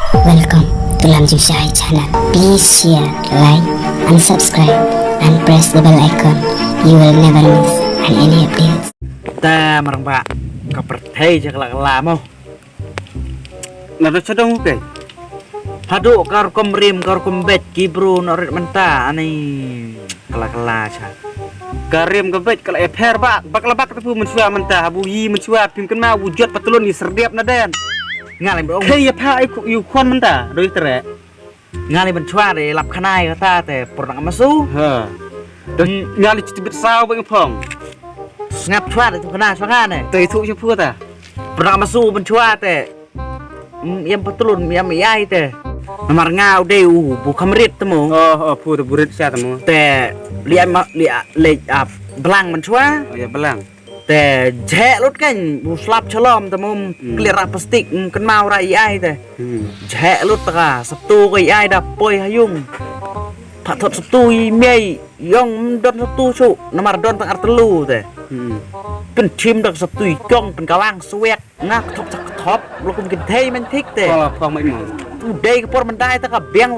Welcome to Lamjung Shai channel. Please share, like, and subscribe, and press the bell icon. You will never miss any updates. Ta marang pak kaperthai je kala mau. Nado sedong ke. Hadu kar komrim kar kombet kibru norit menta ani kala cha. Karim kebet kala eper bak lebak tu mensua menta habu yi mensua pim kena wujud patulun ni serdiap naden. Ngalai bro. Kaya pa yu kon menta doi tere. Ngalai mensua de lap khanai kata te purnang masu. Ha. Dan ngalai citibit saw bang phong. Ngap chua tu kena sangat ne. Tei thu chu ta. Pernah masuk mencuat te. Yang patulun yang ai te. Namar ngau deu bu kamrit temu. Oh pu tu burit sia temu. Te liat ap belang mencuat. Oh ya belang. Te jek lut kan bu slap chalom temu clear plastik kan mau rai ai te. Jek lut ta sabtu kai ai dah poi hayung. Pak thot sabtu mei yong don sabtu chu namar don tang artelu te. เป็นชิมดักสตุยจ้องเป็นกะล่างสวีทงักท็อปแล้วก็กินเทมันทิกเตะพอไม่หมดผู้ใดก็พอมันได้แต่กับเบี้ยง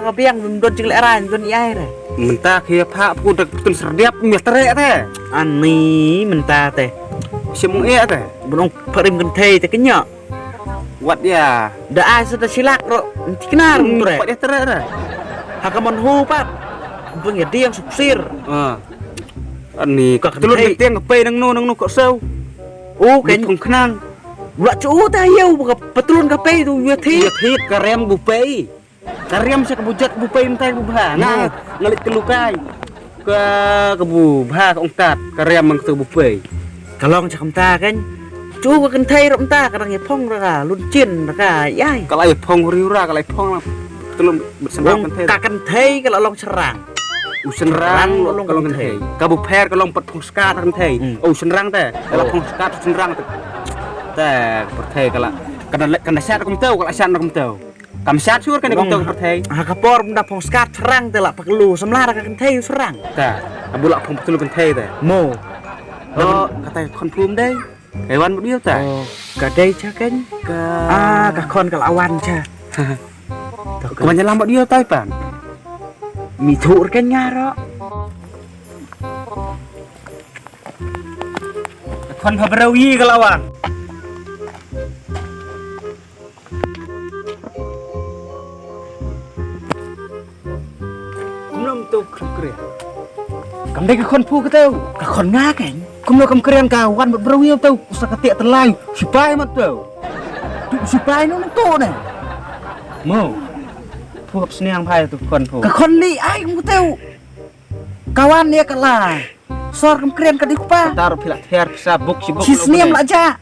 มันโดนจิงเลอะไรโดนยัยเลยมันตาเขียพระพูดถึงสระเดียบมีตะเระแท้อันนี้มันตาเตะชิมเอะเตะมันต้องพริมกันเทแต่กันเนาะวัดยาได้สุดสิลักหรอที่น่ารู้ตัวเลยตะเระเลยหากมันหูปั๊บเป็นอย่างเดียงสุกซีรอันนี้ก็ตุลุนเตียงกับเปย์นังโน่ก็เซลโอ้เก่งของขนังละจูตายเยวกับปตุลุนกับเปย์ตัวเวทีกระเรียมบุเปย์กระเรียมใช่กับบุจัดบุเปย์มันแทงบุบ้าน่างลิกลูกายกับบุบ้าของตากระเรียมมันตัวบุเปย์กระลองจากคำตากันจูกับกันไทยรำตากระดังเหตุพ่องระกาลุนจินระกาย่ายกระไรพ่องริ้วระกระไรพ่องตุลุนสำหรับกันไทยกระลองฉลางUsenrang kalau kan hei, kabu per kalau empat pung skat kan hei, usenrang teh, kalau pung skat usenrang teh, perthei kalau kena sat aku tahu kalau sat aku tahu, kam sat sur kan aku tahu perthei, kapor benda pung skat serang teh lah perlu semlar kan hei serang, teh, abu lah pung betul kan hei teh, mo, kata konfirm deh, hewan berdua teh, kadai cakan, kakon kalau awan cah, kebanyakan lama dia teh pan. มีถูกกันง่ายหรอคนพบเรายี่กันแล้ววันคุณน้องตัวคำเกลียกำได้กับคนพูดกันเต้ากับคนง่ายแก่คุณน้องคำเกลียนกับวันแบบเรายี่เต้าสักเตะตะไลสิบไปมาเต้าสิบไปนู้นโตเนี่ยโม่พวกเสนียงพายทุกคนพูดกับคนนี้ไอ้กูเต้าkawan dia kalah sor kemkeren ke dikupa taruh pilak ter bisa buk sibuk cisniam aja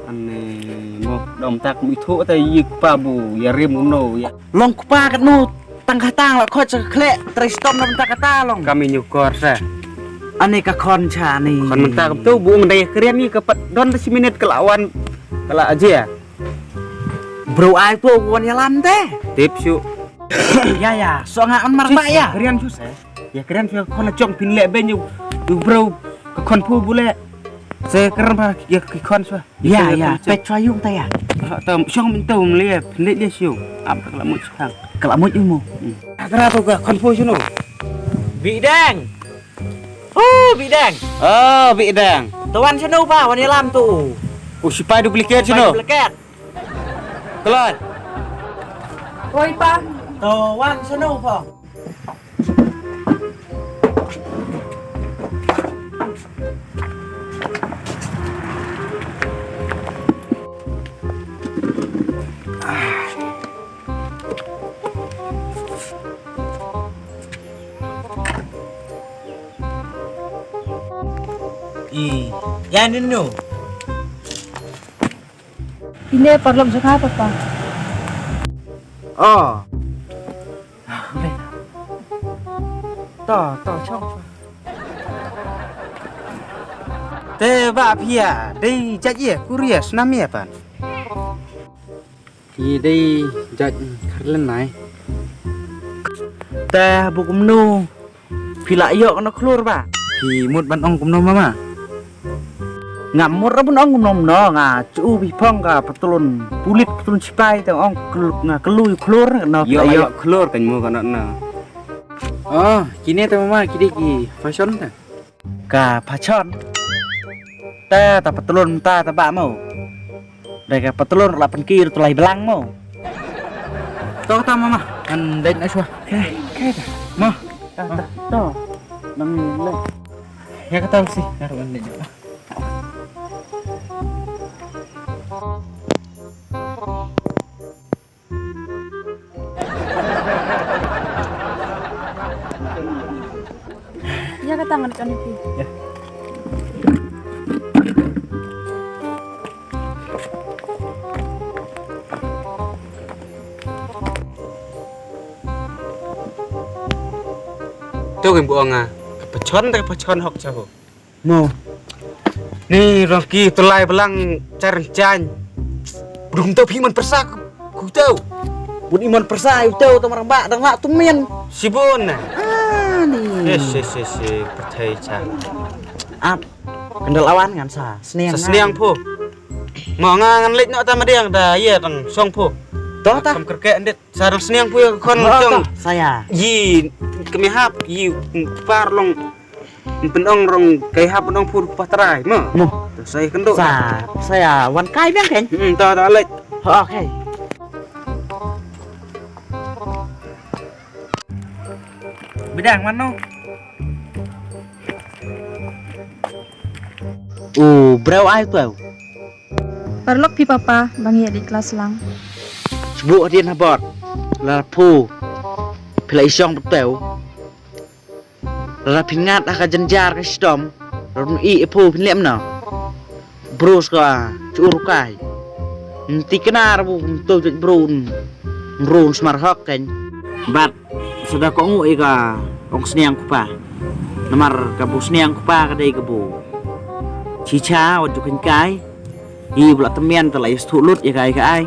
aneh mau dom tak itu atau yikupa bu ya rim uno ya long kupa kan nu tangkah tang lah kau cekle tristom nam tak kata long kami nyukor sa aneh ka kon cha nih kon mentak tu buung daya keren ni kepet don 10 menit kelawan kalah aja ya bro ai tu wan yalan teh tips yuk ya soalnya on marba ya keren susah ya keren sih kon jong pin lek ben you bro ke kon pu bule se keren pa ya ke kon swa ya pe chwa yung ta ya tam chong min tum le pin le siu ap kala mu chang kala mu mu kra to ke kon pu chuno vị đen vị đen tawan chanu pa wan lam tu supaya duplicate chuno duplicate kelon oi pa tawan chanu pa Yan din nyo. Hindi, parlam sa kapat pa. Ulit. To, chong. Te ba pia, đây chắc gì, Korea, Nam ya pan. Thì đây chắc lần này. Te bu kum nu. Phi lại yo nó khluar ba. Thì một ban ong kum nu mama. ngamur pun ong nom no nga cu bi phong ka patulun pulit patulun sipai tang ong kelu klur no Yo keluar kan mu kana na. Oh, kini ta mama kini ki fashion ta. ka pachon ta patulun ta ba mau dai ka patulun la penkir tulai belang mau Toh ta mama, kan dai na swa. Ma, to nang le ya kata sih, karuan dai. Ya ka tangan kan iki. Tuh kan buang ah. Kepecon hok caho. mau Ni Rocky tulai belang carencan. Belum tahu piman persak. Ku tahu. bun iman persai teu to marang ba dang la tumen Sibun. ni Yes. Percaya ca. ap kendal awan kan sa seniang Sesniang po. Mau ngangan lek nak tama diang dah iya tang song po. to ta Kam kerke ndet sarang seniang po ya kon tong. saya Yi kami hap yi parlong penong rong kai hap penong pur patrai ma. mo Saya kenduk. saya wan kai bang kan Ta lek. oke bidang mana brau ai tuh Parlok pi papa bangi di kelas lang. sebu dia nabot la pu pila isong betul la pingat aka jenjar ke stom run i pu pinlem na bros ka churu kai ti kenar bu tu brun smar hok kan bat sudah kok ngui ka ong sniang kupa namar ka bu sniang kupa ka dei ka bu chicha waju kan kai i bula temen tela is thulut ya kai kai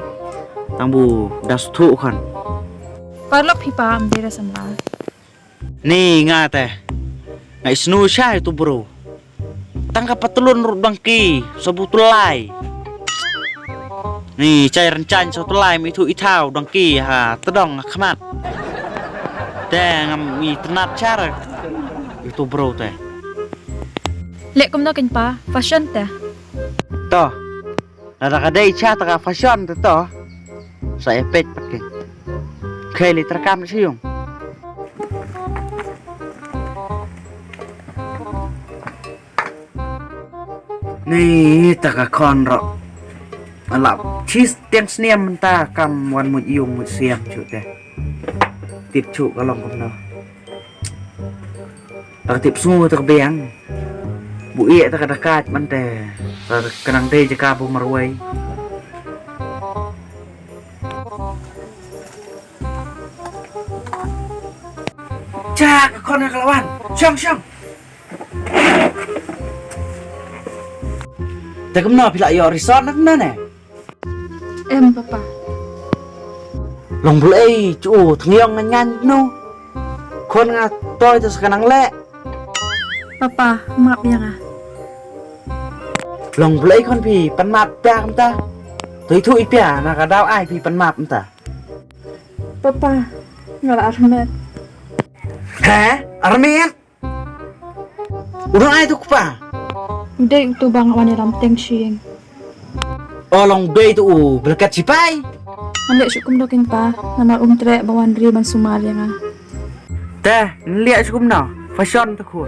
tang bu das thu kan Parlok pi pa am dira samla. ni nga teh ngai snu shay tu bro tangka patulun rudangki sabutulai ni cai rencan satulai mi thu itau dangki ha tedong khmat ngam mi tenat cara itu bro teh Lek kum no kin pa fashion ta. to ada kadai cha taka fashion tu to saya pet pakai kali terekam siung ni taka konro alap cheese tiang sniam menta kam wan mut yung mut siam chu teh tip chu kalong kum no tak tip sungu tak beang bu iya tak dekat man teh kenang teh jaka bu marwai cak kon kelawan syang tak kemana pila yo resort nak mana Papa. long bulai cu thngiong ngan no kon nga toy tas kanang le Papa, maaf ya nga. long bulai kon pi pan map pya ta tui thu ipya na ka daw ai pi pan map ta Papa, ngala Ahmed. ha armian urang ai tu pa Uday uto bang wani ramteng siyeng. long day tu berkat sipai Ande syukum do kin pa namar umtre bawan riban Somalia nga. teh lihat sukum no fashion tu ku